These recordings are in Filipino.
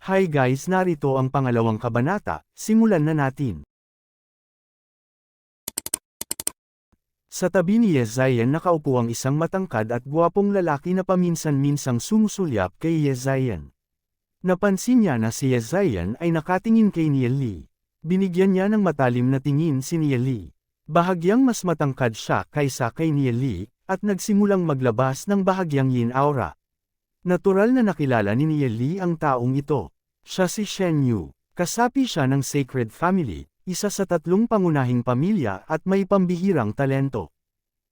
Hi guys, narito ang pangalawang kabanata, simulan na natin. Sa tabi ni Yezayan nakaupo ang isang matangkad at gwapong lalaki na paminsan-minsang sumusulyap kay Yezayan. Napansin niya na si Yezayan ay nakatingin kay Nieli. Binigyan niya ng matalim na tingin si Nieli. Bahagyang mas matangkad siya kaysa kay Nieli, at nagsimulang maglabas ng bahagyang yin aura. Natural na nakilala ni Nieli ang taong ito. Siya si Shen Yu. Kasapi siya ng Sacred Family, isa sa 3 pangunahing pamilya at may pambihirang talento.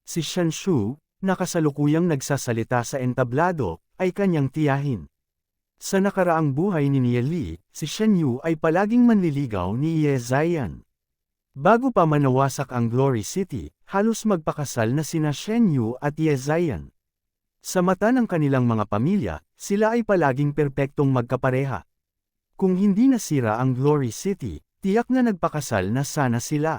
Si Shen Shu, na kasalukuyang nagsasalita sa entablado, ay kanyang tiyahin. Sa nakaraang buhay ni Nieli, si Shen Yu ay palaging manliligaw ni Yezayan. Bago pa manawasak ang Glory City, halos magpakasal na sina Shen Yu at Yezayan. Sa mata ng kanilang mga pamilya, sila ay palaging perpektong magkapareha. Kung hindi nasira ang Glory City, tiyak na nagpakasal na sana sila.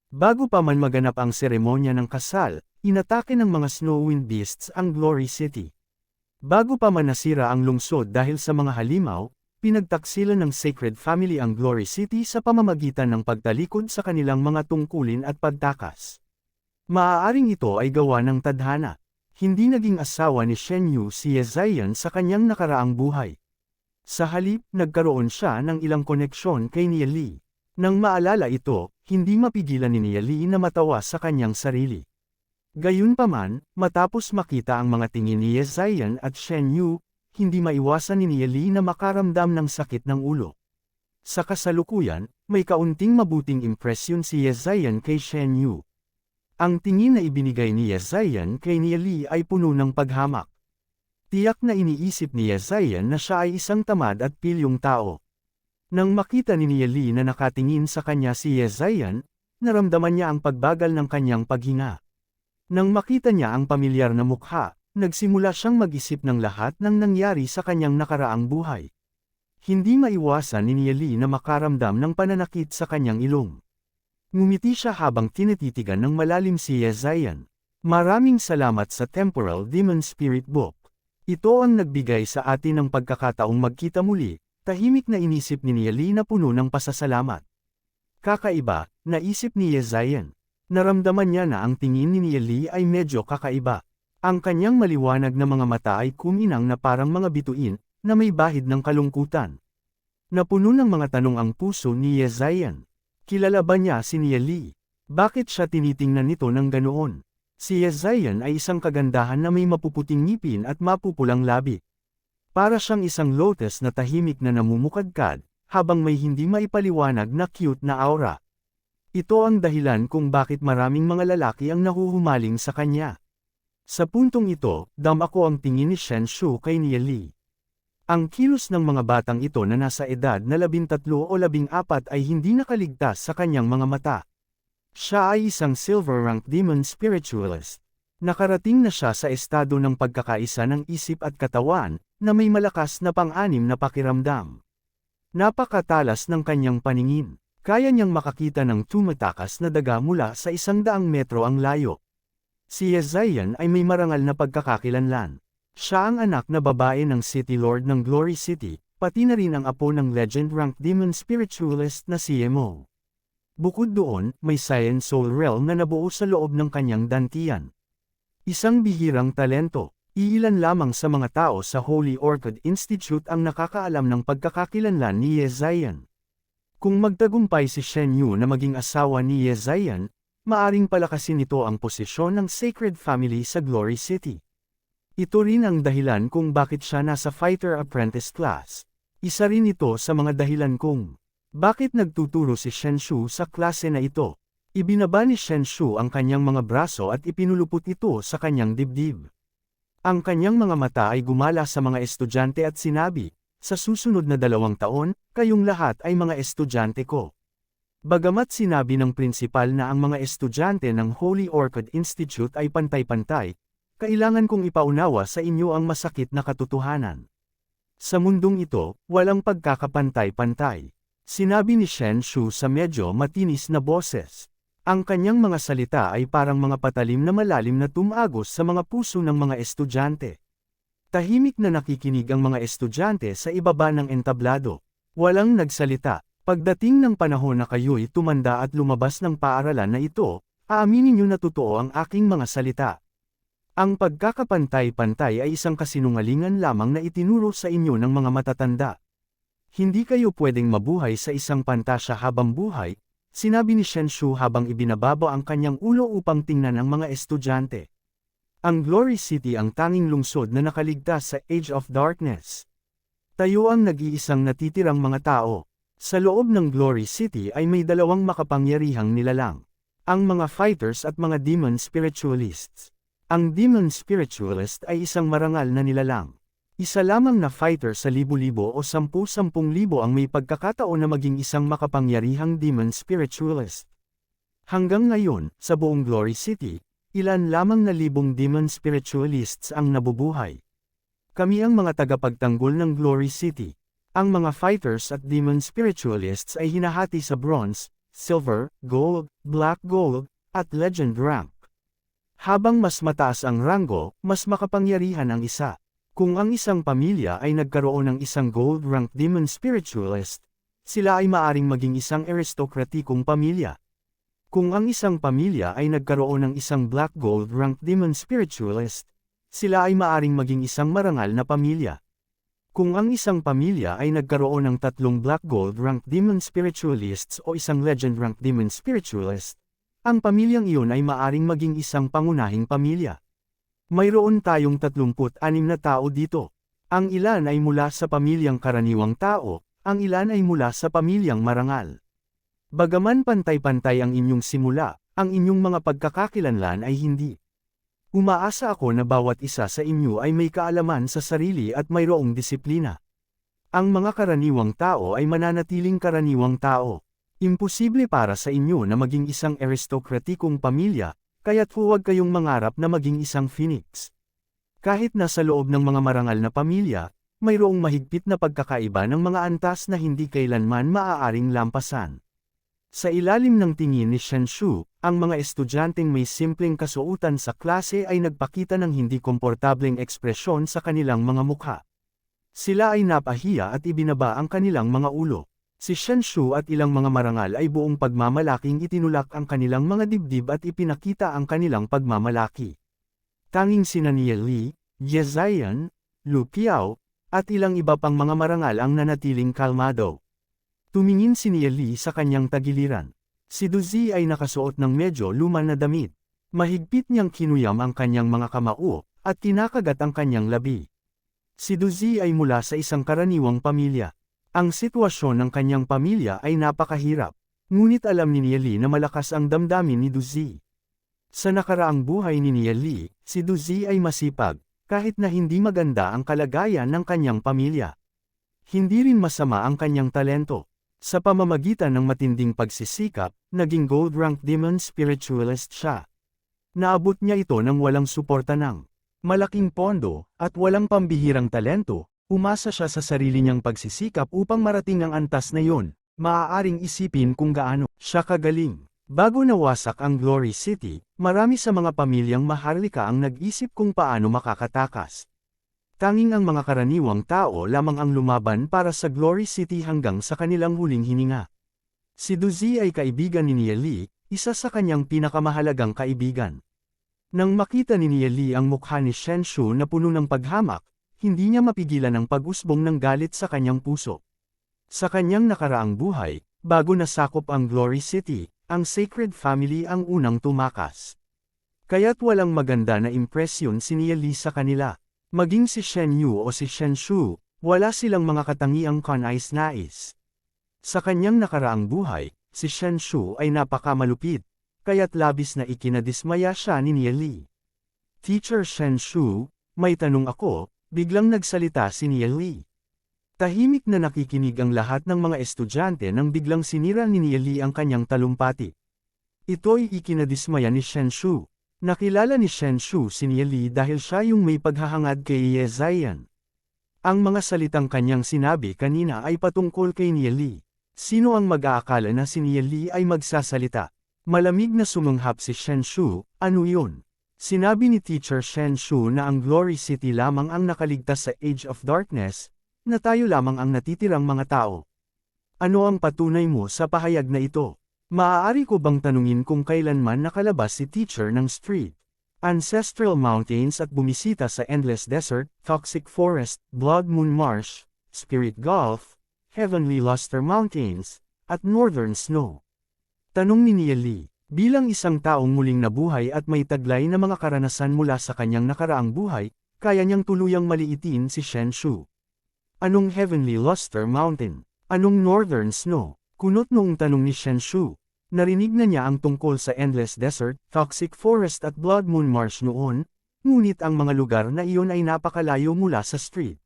Bago pa man maganap ang seremonya ng kasal, inatake ng mga Snowwind Beasts ang Glory City. Bago pa man nasira ang lungsod dahil sa mga halimaw, pinagtaksilan ng Sacred Family ang Glory City sa pamamagitan ng pagtalikod sa kanilang mga tungkulin at pagtakas. Maaaring ito ay gawa ng tadhana. Hindi naging asawa ni Shen Yu si Yezayan sa kanyang nakaraang buhay. Sa halip, nagkaroon siya ng ilang koneksyon kay Nieli. Nang maalala ito, hindi mapigilan ni Nieli na matawa sa kanyang sarili. Gayunpaman, matapos makita ang mga tingin ni Yezayan at Shen Yu, hindi maiwasan ni Nieli na makaramdam ng sakit ng ulo. Sa kasalukuyan, may kaunting mabuting impresyon si Yezayan kay Shen Yu. Ang tingin na ibinigay ni Yezayan kay Nieli ay puno ng paghamak. Tiyak na iniisip ni Yezayan na siya ay isang tamad at pilyong tao. Nang makita ni Nieli na nakatingin sa kanya si Yezayan, naramdaman niya ang pagbagal ng kanyang paghinga. Nang makita niya ang pamilyar na mukha, nagsimula siyang mag-isip ng lahat ng nangyari sa kanyang nakaraang buhay. Hindi maiwasan ni Nieli na makaramdam ng pananakit sa kanyang ilong. Ngumiti siya habang tinititigan ng malalim si Yezayan. Maraming salamat sa Temporal Demon Spirit Book. Ito ang nagbigay sa atin ng pagkakataong magkita muli, tahimik na inisip ni Nieli na puno ng pasasalamat. Kakaiba, naisip ni Yezayan. Naramdaman niya na ang tingin ni Nieli ay medyo kakaiba. Ang kanyang maliwanag na mga mata ay kuminang na parang mga bituin, na may bahid ng kalungkutan. Napuno ng mga tanong ang puso ni Yezayan. Kilala ba niya si Nieli? Bakit siya tinitingnan nito ng ganoon? Si Yezayan ay isang kagandahan na may mapuputing ngipin at mapupulang labi. Para siyang isang lotus na tahimik na namumukadkad, habang may hindi maipaliwanag na cute na aura. Ito ang dahilan kung bakit maraming mga lalaki ang nahuhumaling sa kanya. Sa puntong ito, dam ako ang tingin ni Shen Shu kay Nieli. Ang kilos ng mga batang ito na nasa edad na 13 o 14 ay hindi nakaligtas sa kanyang mga mata. Siya ay isang silver-rank demon spiritualist. Nakarating na siya sa estado ng pagkakaisa ng isip at katawan, na may malakas na pang-anim na pakiramdam. Napakatalas ng kanyang paningin. Kaya niyang makakita ng tumatakas na daga mula sa 100 metro ang layo. Si Yezayan ay may marangal na pagkakakilanlan. Siya ang anak na babae ng City Lord ng Glory City, pati na rin ang apo ng legend-rank demon spiritualist na si Emo. Bukod doon, may Saiyan Soul Realm na nabuo sa loob ng kanyang dantian. Isang bihirang talento. Iilan lamang sa mga tao sa Holy Orchid Institute ang nakakaalam ng pagkakakilanlan ni Yezayan. Kung magtagumpay si Shen Yu na maging asawa ni Yezayan, maaring palakasin nito ang posisyon ng Sacred Family sa Glory City. Ito rin ang dahilan kung bakit siya nasa Fighter Apprentice class. Isa rin ito sa mga dahilan kung bakit nagtuturo si Shen Shu sa klase na ito. Ibinaba ni Shen Shu ang kanyang mga braso at ipinulupot ito sa kanyang dibdib. Ang kanyang mga mata ay gumala sa mga estudyante at sinabi, "Sa susunod na 2 taon, kayong lahat ay mga estudyante ko." Bagamat sinabi ng prinsipal na ang mga estudyante ng Holy Orchid Institute ay pantay-pantay, kailangan kong ipaunawa sa inyo ang masakit na katotohanan. Sa mundong ito, walang pagkakapantay-pantay. Sinabi ni Shen Shu sa medyo matinis na boses. Ang kanyang mga salita ay parang mga patalim na malalim na tumagos sa mga puso ng mga estudyante. Tahimik na nakikinig ang mga estudyante sa ibaba ng entablado. Walang nagsalita. Pagdating ng panahon na kayo'y tumanda at lumabas ng paaralan na ito, aaminin niyo na totoo ang aking mga salita. Ang pagkakapantay-pantay ay isang kasinungalingan lamang na itinuro sa inyo ng mga matatanda. Hindi kayo pwedeng mabuhay sa isang pantasya habang buhay, sinabi ni Shen Shu habang ibinababa ang kanyang ulo upang tingnan ang mga estudyante. Ang Glory City ang tanging lungsod na nakaligtas sa Age of Darkness. Tayo ang nag-iisang natitirang mga tao. Sa loob ng Glory City ay may dalawang makapangyarihang nilalang. Ang mga fighters at mga demon spiritualists. Ang demon spiritualist ay isang marangal na nilalang. Isa lamang na fighter sa libo-libo o 10,000 ang may pagkakataon na maging isang makapangyarihang demon spiritualist. Hanggang ngayon, sa buong Glory City, ilan lamang na libong demon spiritualists ang nabubuhay. Kami ang mga tagapagtanggol ng Glory City. Ang mga fighters at demon spiritualists ay hinahati sa bronze, silver, gold, black gold, at legend rank. Habang mas mataas ang ranggo, mas makapangyarihan ang isa. Kung ang isang pamilya ay nagkaroon ng isang gold rank demon spiritualist, sila ay maaring maging isang aristokratikong pamilya. Kung ang isang pamilya ay nagkaroon ng isang black gold rank demon spiritualist, sila ay maaring maging isang marangal na pamilya. Kung ang isang pamilya ay nagkaroon ng 3 black gold rank demon spiritualists o isang legend rank demon spiritualist, ang pamilyang iyon ay maaring maging isang pangunahing pamilya. Mayroon tayong 36 na tao dito. Ang ilan ay mula sa pamilyang karaniwang tao, ang ilan ay mula sa pamilyang marangal. Bagaman pantay-pantay ang inyong simula, ang inyong mga pagkakakilanlan ay hindi. Umaasa ako na bawat isa sa inyo ay may kaalaman sa sarili at mayroong disiplina. Ang mga karaniwang tao ay mananatiling karaniwang tao. Imposible para sa inyo na maging isang aristokratikong pamilya, kaya't huwag kayong mangarap na maging isang phoenix. Kahit nasa loob ng mga marangal na pamilya, mayroong mahigpit na pagkakaiba ng mga antas na hindi kailanman maaaring lampasan. Sa ilalim ng tingin ni Shen Shu, ang mga estudyanteng may simpleng kasuotan sa klase ay nagpakita ng hindi komportableng ekspresyon sa kanilang mga mukha. Sila ay napahiya at ibinaba ang kanilang mga ulo. Si Shen Shu at ilang mga marangal ay buong pagmamalaking itinulak ang kanilang mga dibdib at ipinakita ang kanilang pagmamalaki. Tanging sina Nia Li, Ye Ziyan, Lu Piao, at ilang iba pang mga marangal ang nanatiling kalmado. Tumingin si Nia Li sa kanyang tagiliran. Si Du Zi ay nakasuot ng medyo luma na damit. Mahigpit niyang kinuyam ang kanyang mga kamao, at kinakagat ang kanyang labi. Si Du Zi ay mula sa isang karaniwang pamilya. Ang sitwasyon ng kanyang pamilya ay napakahirap, ngunit alam ni Nia Li na malakas ang damdamin ni Du Zi. Sa nakaraang buhay ni Nia Li, si Du Zi ay masipag, kahit na hindi maganda ang kalagayan ng kanyang pamilya. Hindi rin masama ang kanyang talento. Sa pamamagitan ng matinding pagsisikap, naging gold rank demon spiritualist siya. Naabot niya ito nang walang suporta ng malaking pondo, at walang pambihirang talento, umasa siya sa sarili niyang pagsisikap upang marating ang antas na yon. Maaaring isipin kung gaano siya kagaling. Bago nawasak ang Glory City, marami sa mga pamilyang maharlika ang nag-isip kung paano makakatakas. Tanging ang mga karaniwang tao lamang ang lumaban para sa Glory City hanggang sa kanilang huling hininga. Si Du Zi ay kaibigan ni Nia Li, isa sa kanyang pinakamahalagang kaibigan. Nang makita ni Nia Li ang mukha ni Shen Shu na puno ng paghamak, hindi niya mapigilan ang pag-usbong ng galit sa kanyang puso. Sa kanyang nakaraang buhay, bago nasakop ang Glory City, ang Sacred Family ang unang tumakas. Kaya't walang maganda na impresyon si Nia Li sa kanila. Maging si Shen Yu o si Shen Shu, wala silang mga katangiang kanais-nais. Sa kanyang nakaraang buhay, si Shen Shu ay napakamalupit, kaya't labis na ikinadismaya siya ni Nia Li. Teacher Shen Shu, may tanong ako, biglang nagsalita si Nia Li. Tahimik na nakikinig ang lahat ng mga estudyante nang biglang sinira ni Nia Li ang kanyang talumpati. Ito'y ikinadismaya ni Shen Shu. Nakilala ni Shen Shu si Nia Li dahil siya yung may paghahangad kay Ye Ziyan. Ang mga salitang kanyang sinabi kanina ay patungkol kay Nia Li. Sino ang mag-aakala na si Nia Li ay magsasalita? Malamig na sumunghap si Shen Shu, ano yun? Sinabi ni Teacher Shen Shu na ang Glory City lamang ang nakaligtas sa Age of Darkness, na tayo lamang ang natitirang mga tao. Ano ang patunay mo sa pahayag na ito? Maaari ko bang tanungin kung kailanman nakalabas si Teacher ng street, Ancestral Mountains at bumisita sa Endless Desert, Toxic Forest, Blood Moon Marsh, Spirit Gulf, Heavenly Luster Mountains, at Northern Snow? Tanong ni Nia Li. Bilang isang taong muling nabuhay at may taglay na mga karanasan mula sa kanyang nakaraang buhay, kaya niyang tuluyang maliitin si Shen Shu. Anong Heavenly Luster Mountain? Anong Northern Snow? Kunot noong tanong ni Shen Shu. Narinig na niya ang tungkol sa Endless Desert, Toxic Forest at Blood Moon Marsh noon, ngunit ang mga lugar na iyon ay napakalayo mula sa street.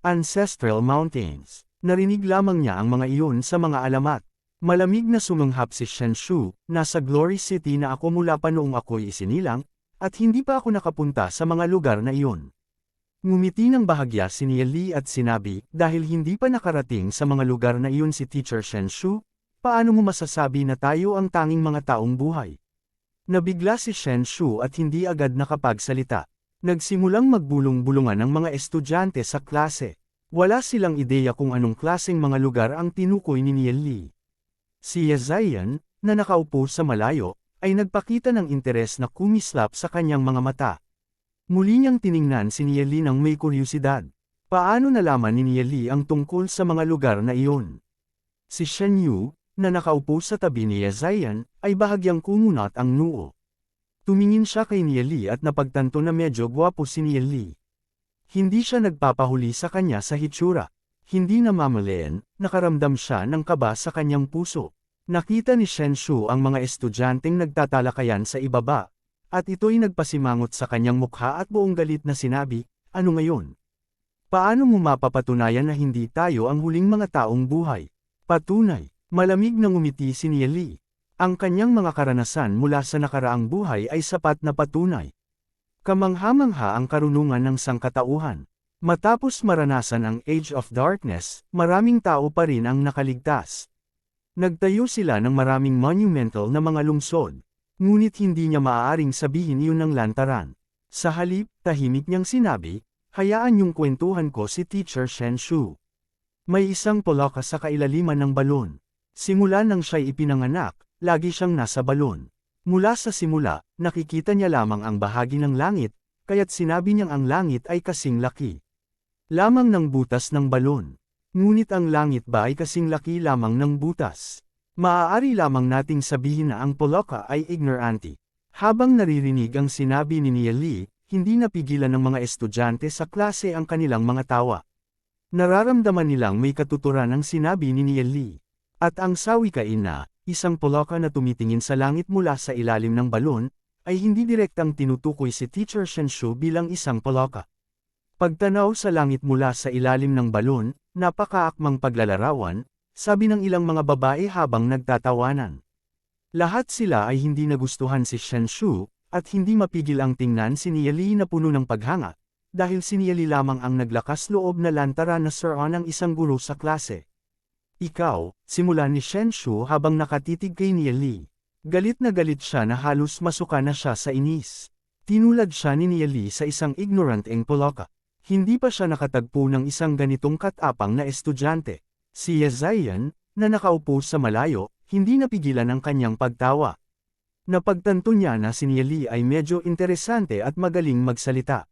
Ancestral Mountains. Narinig lamang niya ang mga iyon sa mga alamat. Malamig na sumanghap si Shen Shu, nasa Glory City na ako mula pa noong ako'y isinilang, at hindi pa ako nakapunta sa mga lugar na iyon. Ngumiti ng bahagya si Nia Li at sinabi, dahil hindi pa nakarating sa mga lugar na iyon si Teacher Shen Shu, paano mo masasabi na tayo ang tanging mga taong buhay? Nabigla si Shen Shu at hindi agad nakapagsalita. Nagsimulang magbulong-bulungan ang mga estudyante sa klase. Wala silang ideya kung anong klaseng mga lugar ang tinukoy ni Nia Li. Si Ye Ziyan, na nakaupo sa malayo, ay nagpakita ng interes na kumislap sa kanyang mga mata. Muli niyang tiningnan si Nia Li ng may kuryusidad. Paano nalaman ni Nia Li ang tungkol sa mga lugar na iyon? Si Shen Yu, na nakaupo sa tabi ni Ye Ziyan, ay bahagyang kumunat ang noo. Tumingin siya kay Nia Li at napagtanto na medyo gwapo si Nia Li. Hindi siya nagpapahuli sa kanya sa hitsura. Hindi namamalayan, nakaramdam siya ng kaba sa kanyang puso. Nakita ni Shen Shu ang mga estudyanteng nagtatalakayan sa ibaba, at ito'y nagpasimangot sa kanyang mukha at buong galit na sinabi, ano ngayon? Paano mo mapapatunayan na hindi tayo ang huling mga taong buhay? Patunay, malamig na ngumiti si Nia Li. Ang kanyang mga karanasan mula sa nakaraang buhay ay sapat na patunay. Kamangha-mangha ang karunungan ng sangkatauhan. Matapos maranasan ang Age of Darkness, maraming tao pa rin ang nakaligtas. Nagtayo sila ng maraming monumental na mga lungsod, ngunit hindi niya maaaring sabihin iyon ng lantaran. Sa halip, tahimik niyang sinabi, hayaan niyong kwentuhan ko si Teacher Shen Shu. May isang polaka sa kailaliman ng balon. Simula nang siya'y ipinanganak, lagi siyang nasa balon. Mula sa simula, nakikita niya lamang ang bahagi ng langit, kaya't sinabi niyang ang langit ay kasing laki lamang ng butas ng balon. Ngunit ang langit ba ay kasing laki lamang ng butas? Maaari lamang nating sabihin na ang polaka ay ignorante. Habang naririnig ang sinabi ni Nia Li, hindi napigilan ng mga estudyante sa klase ang kanilang mga tawa. Nararamdaman nilang may katuturan ang sinabi ni Nia Li. At ang sawikain na, isang polaka na tumitingin sa langit mula sa ilalim ng balon, ay hindi direktang tinutukoy si Teacher Shen Shu bilang isang polaka. Pagtanaw sa langit mula sa ilalim ng balon, napakaakmang paglalarawan, sabi ng ilang mga babae habang nagtatawanan. Lahat sila ay hindi nagustuhan si Shen Shu, at hindi mapigil ang tingnan si Nia Li na puno ng paghanga, dahil si Nia Li lamang ang naglakas loob na lantara na suruan ng isang guro sa klase. Ikaw, simula ni Shen Shu habang nakatitig kay Nia Li. Galit na galit siya na halos masuka na siya sa inis. Tinulad siya ni Nia Li sa isang ignoranteng polaka. Hindi pa siya nakatagpo ng isang ganitong katapang na estudyante. Si Ye Ziyan, na nakaupo sa malayo, hindi napigilan ang kanyang pagtawa. Napagtanto niya na si Nia Li ay medyo interesante at magaling magsalita.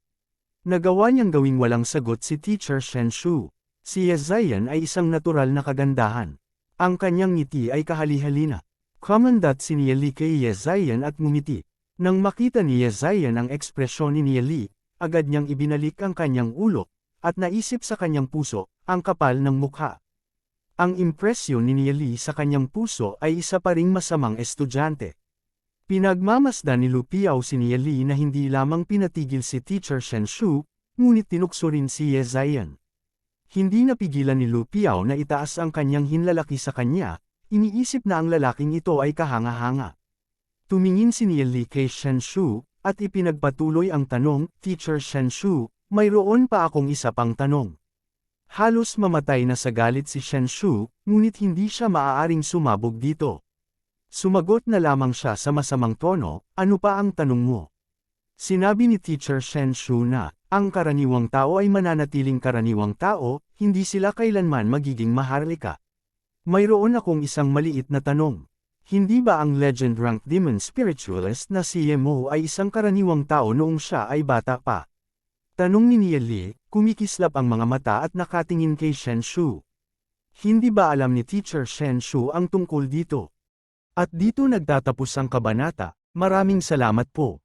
Nagawa niyang gawing walang sagot si Teacher Shen Shu. Si Ye Ziyan ay isang natural na kagandahan. Ang kanyang ngiti ay kahali-halina. Kumandat si Nia Li kay Ye Ziyan at ngumiti. Nang makita ni Ye Ziyan ang ekspresyon ni Nia Li, agad niyang ibinalik ang kanyang ulo, at naisip sa kanyang puso, ang kapal ng mukha. Ang impresyon ni Nia Li sa kanyang puso ay isa pa ring masamang estudyante. Pinagmamasdan ni Lu Piao si Nia Li na hindi lamang pinatigil si Teacher Shen Shu, ngunit tinukso rin si Ye Ziyan. Hindi napigilan ni Lu Piao na itaas ang kanyang hinlalaki sa kanya, iniisip na ang lalaking ito ay kahanga-hanga. Tumingin si Nia Li kay Shen Shu, at ipinagpatuloy ang tanong, Teacher Shen Shu, mayroon pa akong isa pang tanong. Halos mamatay na sa galit si Shen Shu, ngunit hindi siya maaaring sumabog dito. Sumagot na lamang siya sa masamang tono, ano pa ang tanong mo? Sinabi ni Teacher Shen Shu na, ang karaniwang tao ay mananatiling karaniwang tao, hindi sila kailanman magiging maharlika. Mayroon akong isang maliit na tanong. Hindi ba ang legend rank demon spiritualist na si Yemo ay isang karaniwang tao noong siya ay bata pa? Tanong ni Nia Li, kumikislap ang mga mata at nakatingin kay Shen Shu. Hindi ba alam ni Teacher Shen Shu ang tungkol dito? At dito nagtatapos ang kabanata. Maraming salamat po.